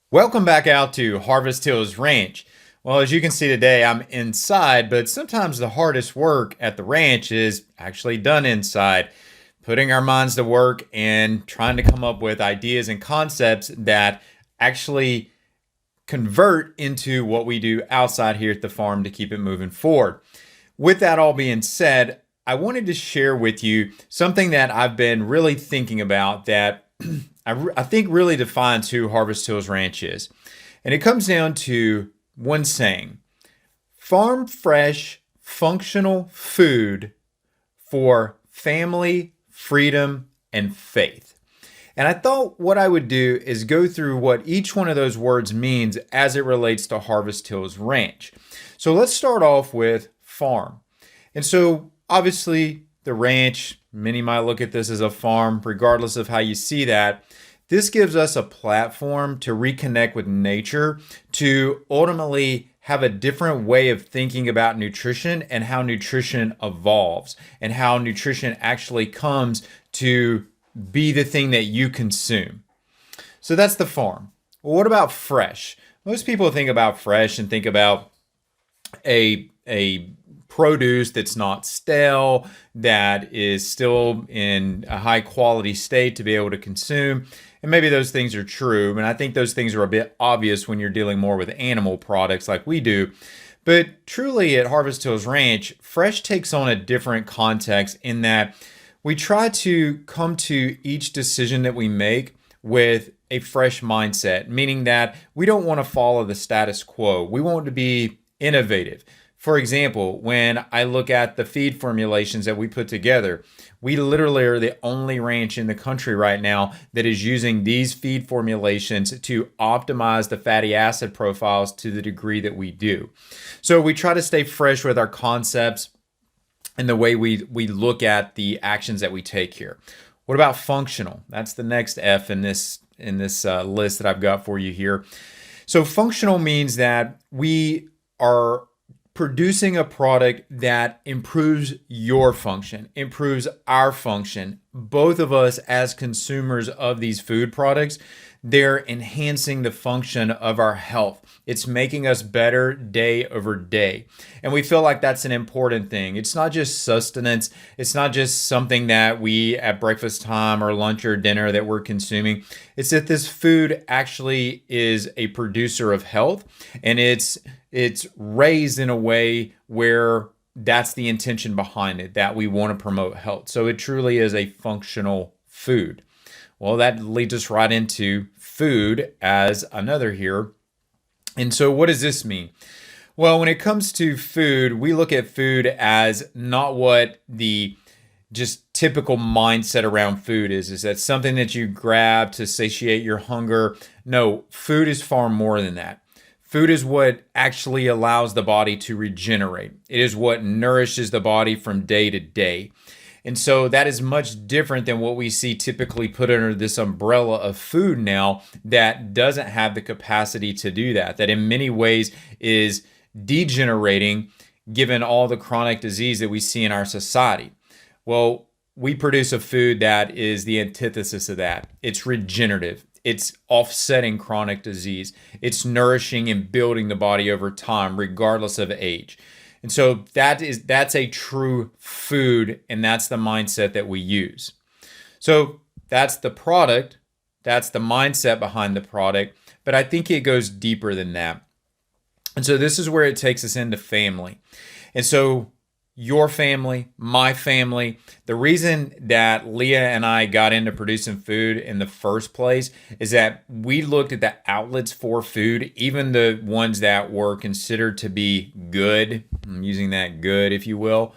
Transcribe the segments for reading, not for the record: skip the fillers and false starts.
Welcome back out to Harvest Hills Ranch. Well, as you can see today, I'm inside, but sometimes the hardest work at the ranch is actually done inside, putting our minds to work and trying to come up with ideas and concepts that actually convert into what we do outside here at the farm to keep it moving forward. With that all being said, I wanted to share with you something that I've been really thinking about that I think really defines who Harvest Hills Ranch is. And it comes down to one saying: farm fresh, functional food for family, freedom, and faith. And I thought what I would do is go through what each one of those words means as it relates to Harvest Hills Ranch. So let's start off with farm. And so obviously the ranch, many might look at this as a farm, regardless of how you see that. This gives us a platform to reconnect with nature, to ultimately have a different way of thinking about nutrition and how nutrition evolves and how nutrition actually comes to be the thing that you consume. So that's the farm. Well, what about fresh? Most people think about fresh and think about a produce that's not stale, that is still in a high quality state to be able to consume. And maybe those things are true. And I think those things are a bit obvious when you're dealing more with animal products like we do. But truly at Harvest Hills Ranch, fresh takes on a different context in that we try to come to each decision that we make with a fresh mindset, meaning that we don't want to follow the status quo. We want to be innovative. For example, when I look at the feed formulations that we put together, we literally are the only ranch in the country right now that is using these feed formulations to optimize the fatty acid profiles to the degree that we do. So we try to stay fresh with our concepts and the way we look at the actions that we take here. What about functional? That's the next F in this list that I've got for you here. So functional means that we are producing a product that improves your function, improves our function. Both of us as consumers of these food products, they're enhancing the function of our health. It's making us better day over day. And we feel like that's an important thing. It's not just sustenance. It's not just something that we at breakfast time or lunch or dinner that we're consuming. It's that this food actually is a producer of health, and it's raised in a way where that's the intention behind it, that we want to promote health. So it truly is a functional food. Well, that leads us right into food as another here. And so what does this mean? Well, when it comes to food, we look at food as not what the just typical mindset around food is that something that you grab to satiate your hunger. No, food is far more than that. Food is what actually allows the body to regenerate. It is what nourishes the body from day to day. And so that is much different than what we see typically put under this umbrella of food now that doesn't have the capacity to do that, that in many ways is degenerating given all the chronic disease that we see in our society. Well, we produce a food that is the antithesis of that. It's regenerative. It's offsetting chronic disease. It's nourishing and building the body over time, regardless of age. And so that's a true food, and that's the mindset that we use. So that's the product. That's the mindset behind the product. But I think it goes deeper than that. And so this is where it takes us into family. And so your family, my family. The reason that Leah and I got into producing food in the first place is that we looked at the outlets for food, even the ones that were considered to be good. I'm using that good, if you will.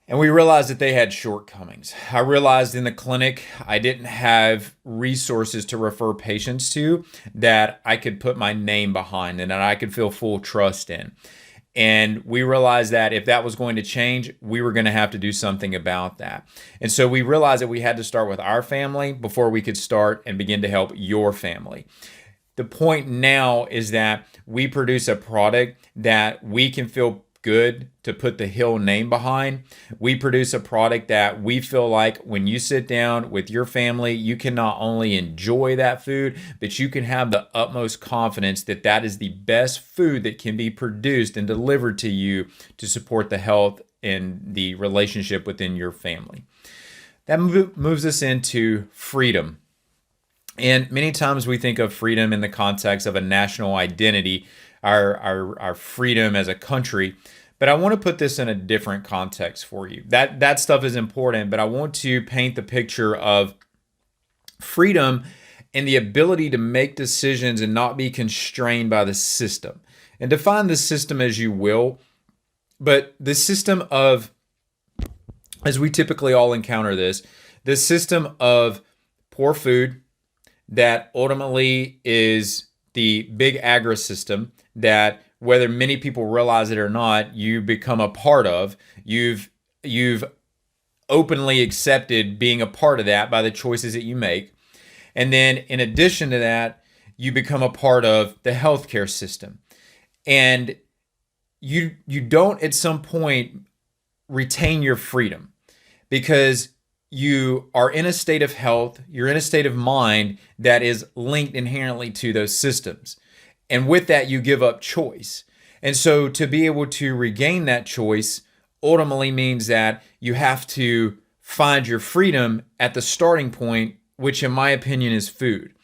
And we realized that they had shortcomings. I realized in the clinic, I didn't have resources to refer patients to that I could put my name behind and that I could feel full trust in. And we realized that if that was going to change, we were going to have to do something about that. And so we realized that we had to start with our family before we could start and begin to help your family. The point now is that we produce a product that we can feel good to put the Hill name behind. We produce a product that we feel like when you sit down with your family, you can not only enjoy that food, but you can have the utmost confidence that that is the best food that can be produced and delivered to you to support the health and the relationship within your family. That moves us into freedom. And many times we think of freedom in the context of a national identity, our freedom as a country. But I want to put this in a different context for you. That stuff is important, but I want to paint the picture of freedom and the ability to make decisions and not be constrained by the system. And define the system as you will, but the system of, as we typically all encounter this, the system of poor food that ultimately is the big agri system that, whether many people realize it or not, you become a part of. You've openly accepted being a part of that by the choices that you make. And then in addition to that, you become a part of the healthcare system. And you don't at some point retain your freedom, because you are in a state of health, you're in a state of mind that is linked inherently to those systems. And with that, you give up choice. And so to be able to regain that choice ultimately means that you have to find your freedom at the starting point, which in my opinion is food.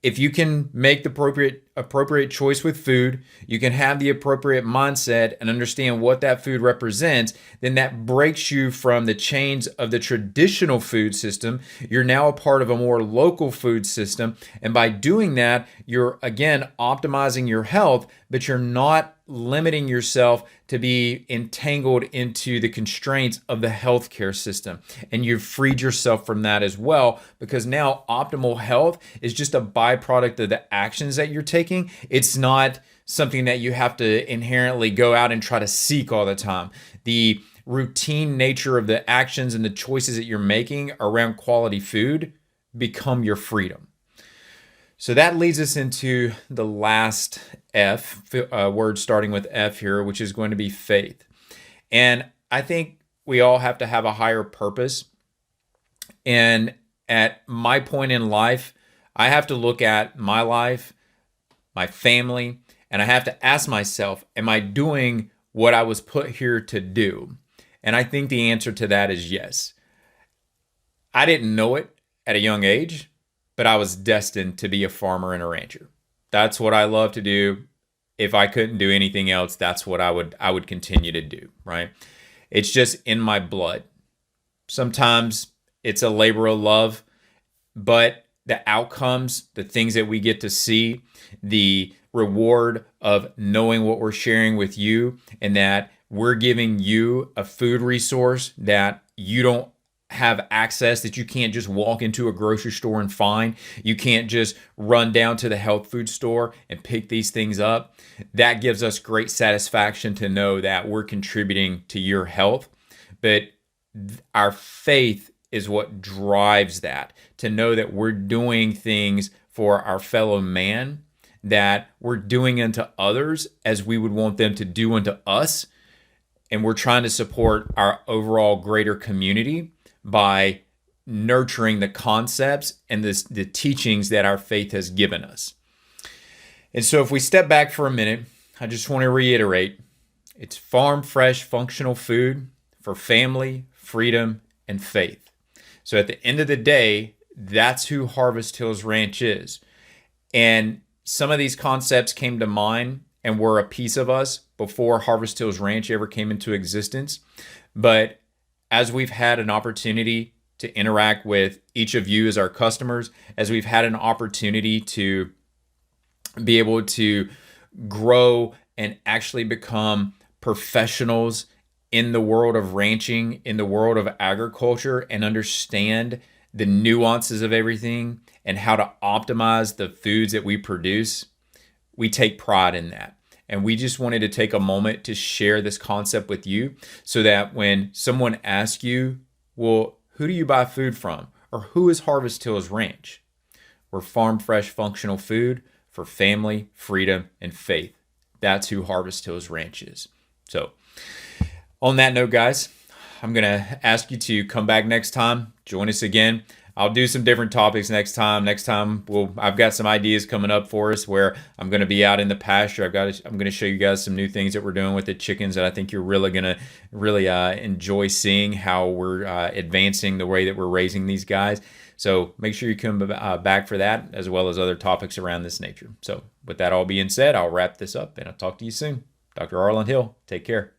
If you can make the appropriate choice with food, you can have the appropriate mindset and understand what that food represents, then that breaks you from the chains of the traditional food system. You're now a part of a more local food system. And by doing that, you're again optimizing your health, but you're not limiting yourself to be entangled into the constraints of the healthcare system. And you've freed yourself from that as well, because now optimal health is just a byproduct of the actions that you're taking. It's not something that you have to inherently go out and try to seek all the time. The routine nature of the actions and the choices that you're making around quality food become your freedom. So that leads us into the last F, word starting with F here, which is going to be faith. And I think we all have to have a higher purpose. And at my point in life, I have to look at my life, my family, and I have to ask myself, am I doing what I was put here to do? And I think the answer to that is yes. I didn't know it at a young age, but I was destined to be a farmer and a rancher. That's what I love to do. If I couldn't do anything else, that's what I would continue to do, right? It's just in my blood. Sometimes it's a labor of love, but the outcomes, the things that we get to see, the reward of knowing what we're sharing with you, and that we're giving you a food resource that you don't have access, that you can't just walk into a grocery store and find. You can't just run down to the health food store and pick these things up. That gives us great satisfaction to know that we're contributing to your health. But our faith is what drives that, to know that we're doing things for our fellow man, that we're doing unto others as we would want them to do unto us. And we're trying to support our overall greater community by nurturing the concepts and the teachings that our faith has given us. And so if we step back for a minute, I just want to reiterate, it's farm fresh functional food for family, freedom, and faith. So at the end of the day, that's who Harvest Hills Ranch is. And some of these concepts came to mind and were a piece of us before Harvest Hills Ranch ever came into existence. But as we've had an opportunity to interact with each of you as our customers, as we've had an opportunity to be able to grow and actually become professionals in the world of ranching, in the world of agriculture, and understand the nuances of everything and how to optimize the foods that we produce, we take pride in that. And we just wanted to take a moment to share this concept with you so that when someone asks you, well, who do you buy food from? Or who is Harvest Hills Ranch? We're farm fresh functional food for family, freedom, and faith. That's who Harvest Hills Ranch is. So on that note, guys, I'm going to ask you to come back next time. Join us again. I'll do some different topics next time. I've got some ideas coming up for us where I'm going to be out in the pasture. I'm going to show you guys some new things that we're doing with the chickens that I think you're really going to enjoy seeing how we're advancing the way that we're raising these guys. So make sure you come back for that, as well as other topics around this nature. So with that all being said, I'll wrap this up and I'll talk to you soon. Dr. Arland Hill, take care.